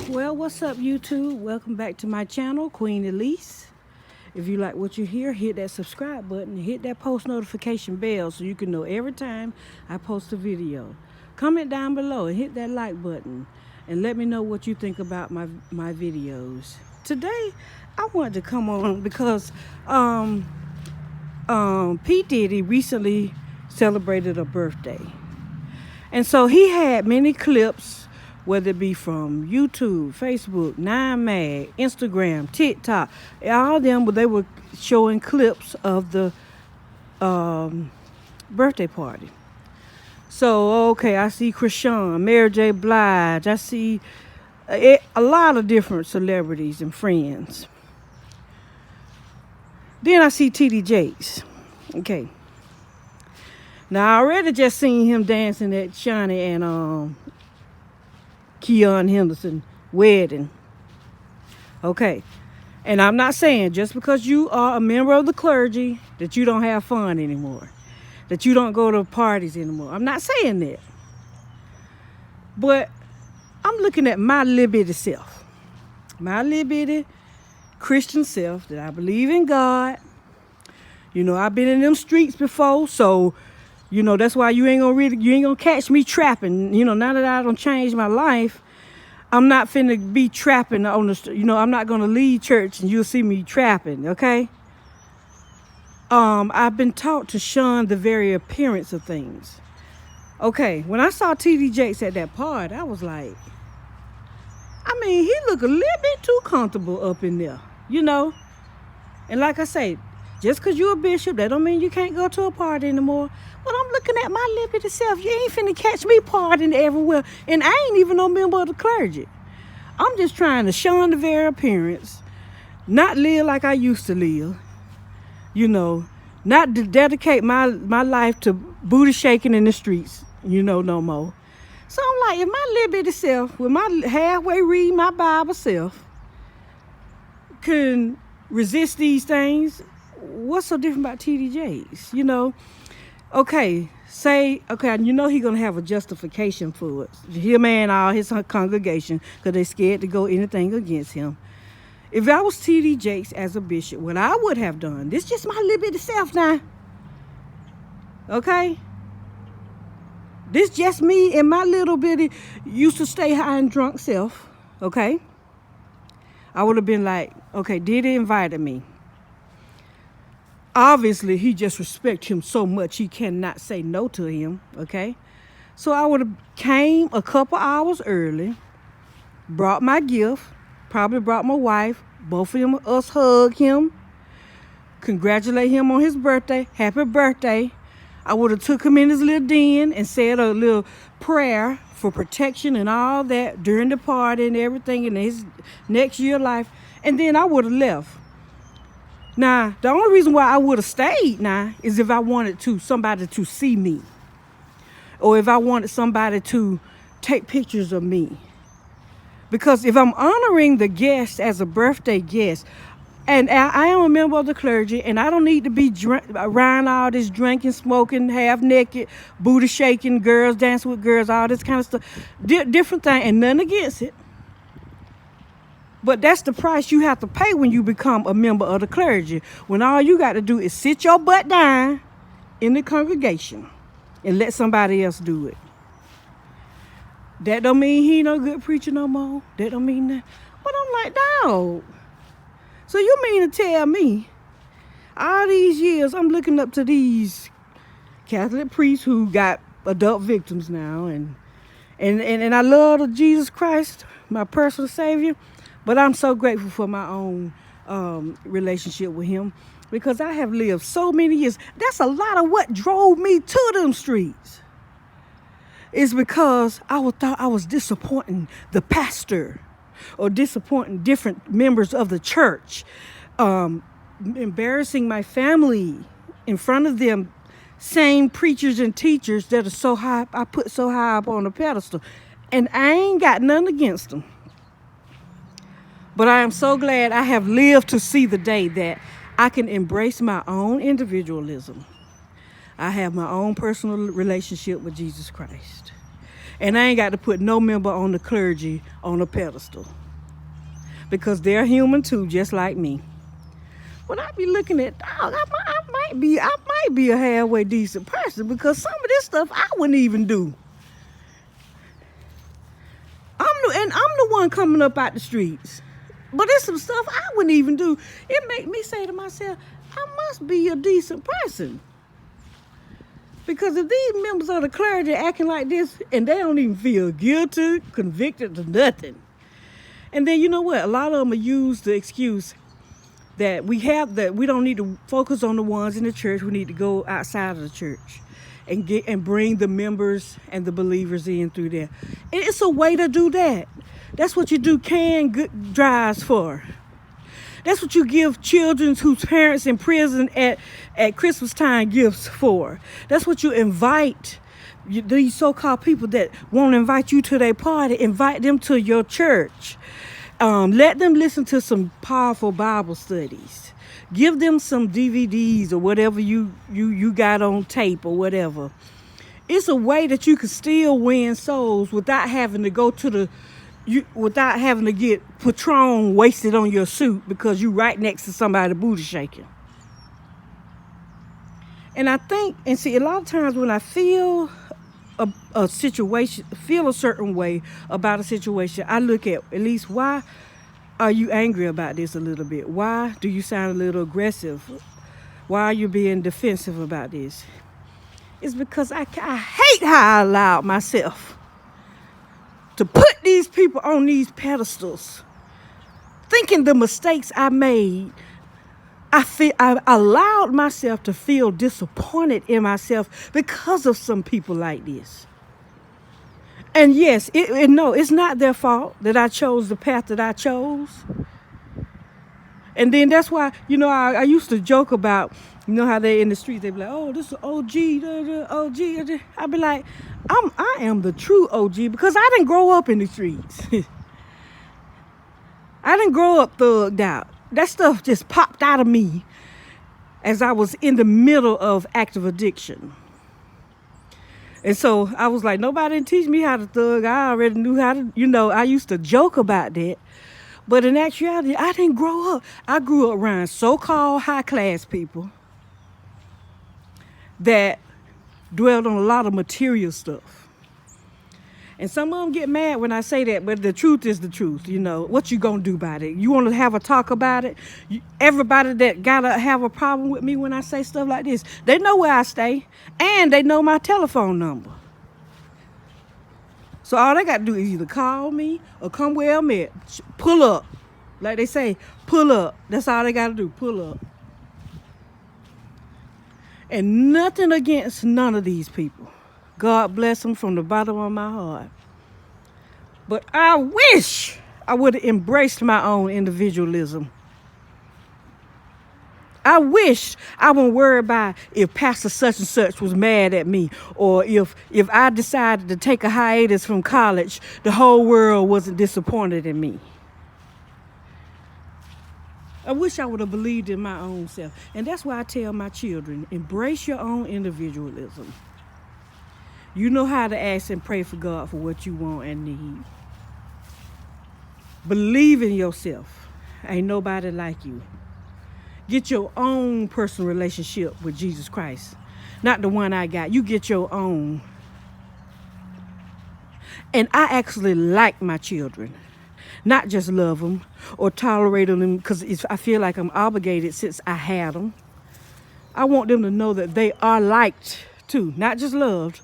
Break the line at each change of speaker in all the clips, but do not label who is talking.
Well, what's up, YouTube? Welcome back to my channel, Queen Elise. If you like what you hear, hit that subscribe button and hit that post notification bell so you can know every time I post a video. Comment down below and hit that like button and let me know what you think about my videos. Today, I wanted to come on because P. Diddy recently celebrated a birthday. And so he had many clips, whether it be from YouTube, Facebook, 9mag, Instagram, TikTok, all of them, they were showing clips of the birthday party. So, okay, I see Krishan, Mary J. Blige, I see a lot of different celebrities and friends. Then I see T.D. Jakes. Okay. Now, I already just seen him dancing at Shani and Keon Henderson wedding. Okay. And I'm not saying just because you are a member of the clergy that you don't have fun anymore, that you don't go to parties anymore. I'm not saying that. But I'm looking at my little bitty self, my little bitty Christian self, that I believe in God. You know, I've been in them streets before, so you know, that's why you ain't gonna catch me trapping. You know, now that I don't change my life, I'm not finna be trapping on the, you know, I'm not gonna leave church and you'll see me trapping, okay? I've been taught to shun the very appearance of things. Okay, when I saw T.D. Jakes at that party, I was like, I mean, he looked a little bit too comfortable up in there, you know? And like I say, just because you're a bishop, that don't mean you can't go to a party anymore. But I'm looking at my liberty self. You ain't finna catch me partying everywhere. And I ain't even no member of the clergy. I'm just trying to shun the very appearance. Not live like I used to live. You know, not to dedicate my life to booty shaking in the streets, you know, no more. So I'm like, if my little bitty self, with my halfway read my Bible self, can resist these things, what's so different about T.D. Jakes, you know? Okay, you know he gonna have a justification for it. Him and all his congregation, because they scared to go anything against him. If I was T.D. Jakes as a bishop, what I would have done, this just my little bitty self now. Okay? This just me and my little bitty used to stay high and drunk self. Okay? I would have been like, okay, Diddy invited me. Obviously, he just respects him so much he cannot say no to him, okay? So I would have came a couple hours early, brought my gift, probably brought my wife, both of us hug him, congratulate him on his birthday, happy birthday. I would have took him in his little den and said a little prayer for protection and all that during the party and everything in his next year life, and then I would have left. Now, the only reason why I would have stayed now is if I wanted somebody to see me. Or if I wanted somebody to take pictures of me. Because if I'm honoring the guest as a birthday guest, and I am a member of the clergy, and I don't need to be around all this drinking, smoking, half naked, booty shaking, girls dancing with girls, all this kind of stuff. Different thing, and nothing against it. But that's the price you have to pay when you become a member of the clergy. When all you got to do is sit your butt down in the congregation and let somebody else do it. That don't mean he no good preacher no more. That don't mean that. But I'm like, dog. So you mean to tell me all these years I'm looking up to these Catholic priests who got adult victims now, and I love Jesus Christ, my personal Savior. But I'm so grateful for my own relationship with him, because I have lived so many years. That's a lot of what drove me to them streets. It's because I thought I was disappointing the pastor or disappointing different members of the church, embarrassing my family in front of them, same preachers and teachers that are so high, I put so high up on a pedestal. And I ain't got nothing against them. But I am so glad I have lived to see the day that I can embrace my own individualism. I have my own personal relationship with Jesus Christ. And I ain't got to put no member on the clergy on a pedestal. Because they're human too, just like me. When I be looking at dog, I might be a halfway decent person, because some of this stuff I wouldn't even do. I'm the one coming up out the streets. But there's some stuff I wouldn't even do. It make me say to myself, I must be a decent person. Because if these members of the clergy acting like this and they don't even feel guilty, convicted, or nothing. And then you know what? A lot of them are used the excuse that we don't need to focus on the ones in the church. We need to go outside of the church and bring the members and the believers in through there. And it's a way to do that. That's what you do good drives for. That's what you give children whose parents in prison at Christmas time gifts for. That's what you invite these so-called people that won't invite you to their party, invite them to your church. Let them listen to some powerful Bible studies. Give them some DVDs or whatever you got on tape or whatever. It's a way that you can still win souls without having to go to without having to get Patron wasted on your suit because you right next to somebody booty shaking. And I think, and see, a lot of times when I feel a situation, feel a certain way about a situation, I look at least why are you angry about this a little bit? Why do you sound a little aggressive? Why are you being defensive about this? It's because I hate how I allowed myself to put these people on these pedestals, thinking the mistakes I made. I allowed myself to feel disappointed in myself because of some people like this. And yes, it's not their fault that I chose the path that I chose. And then that's why, I used to joke about, how they in the streets, they be like, oh, this is OG, the OG. I'd be like, I am the true OG because I didn't grow up in the streets. I didn't grow up thugged out. That stuff just popped out of me as I was in the middle of active addiction. And so I was like, nobody didn't teach me how to thug. I already knew how to, I used to joke about that. But in actuality, I didn't grow up. I grew up around so-called high-class people that dwelled on a lot of material stuff. And some of them get mad when I say that, but the truth is the truth. What you gonna do about it? You want to have a talk about it? Everybody that gotta have a problem with me when I say stuff like this, they know where I stay, and they know my telephone number. So all they got to do is either call me or come where I'm at. Pull up. Like they say, pull up. That's all they got to do, pull up. And nothing against none of these people. God bless them from the bottom of my heart. But I wish I would have embraced my own individualism. I wish I wouldn't worry about if Pastor such and such was mad at me, or if I decided to take a hiatus from college, the whole world wasn't disappointed in me. I wish I would have believed in my own self. And that's why I tell my children, embrace your own individualism. You know how to ask and pray for God for what you want and need. Believe in yourself. Ain't nobody like you. Get your own personal relationship with Jesus Christ. Not the one I got. You get your own. And I actually like my children. Not just love them or tolerate them because I feel like I'm obligated since I had them. I want them to know that they are liked too, not just loved.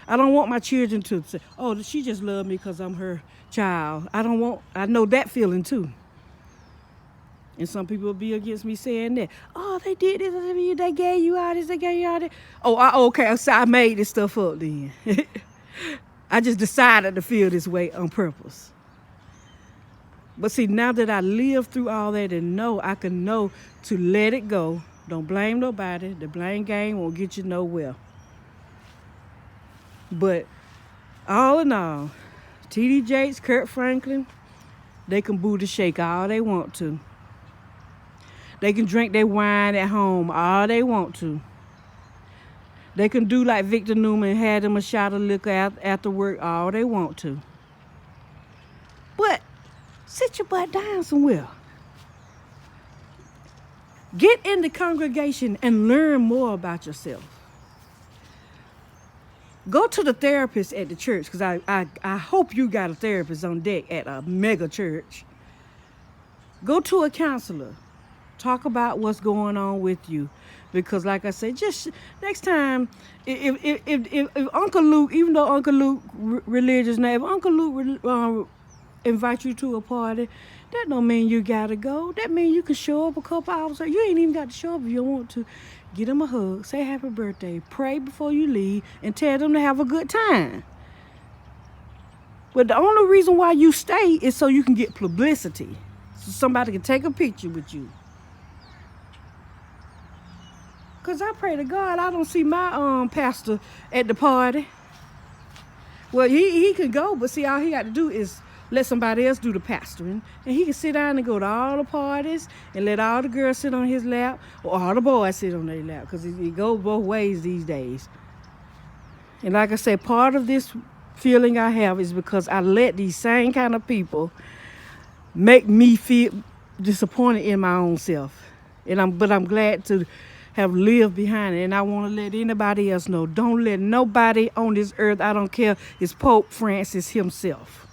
I don't want my children to say, oh, she just loved me because I'm her child. I know that feeling too. And some people will be against me saying that. Oh, they did this, they gave you all this, they gave you all that. Oh, okay, so I made this stuff up then. I just decided to feel this way on purpose. But see, now that I live through all that and I can know to let it go. Don't blame nobody. The blame game won't get you nowhere. But all in all, T.D. Jakes, Kurt Franklin, they can booty shake all they want to. They can drink their wine at home all they want to. They can do like Victor Newman, had them a shot of liquor after work all they want to. But sit your butt down somewhere. Get in the congregation and learn more about yourself. Go to the therapist at the church, because I hope you got a therapist on deck at a mega church. Go to a counselor. Talk about what's going on with you. Because like I said, just next time, if Uncle Luke, even though Uncle Luke religious now, if Uncle Luke invite you to a party, that don't mean you gotta go. That means you can show up a couple hours. You ain't even got to show up if you don't want to. Get them a hug, say happy birthday, pray before you leave, and tell them to have a good time. But the only reason why you stay is so you can get publicity. So somebody can take a picture with you. Because I pray to God I don't see my pastor at the party. Well, he could go, but see, all he got to do is let somebody else do the pastoring. And he can sit down and go to all the parties and let all the girls sit on his lap or all the boys sit on their lap, because it goes both ways these days. And like I said, part of this feeling I have is because I let these same kind of people make me feel disappointed in my own self. But I'm glad to have lived behind it. And I want to let anybody else know, don't let nobody on this earth, I don't care, it's Pope Francis himself,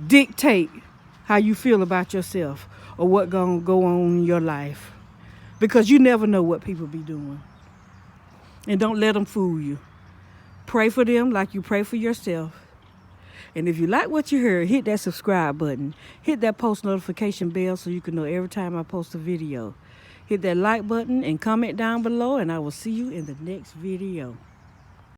dictate how you feel about yourself or what gonna go on in your life, because you never know what people be doing. And don't let them fool you. Pray for them like you pray for yourself. And if you like what you heard, hit that subscribe button, hit that post notification bell so you can know every time I post a video. Hit that like button and comment down below, and I will see you in the next video.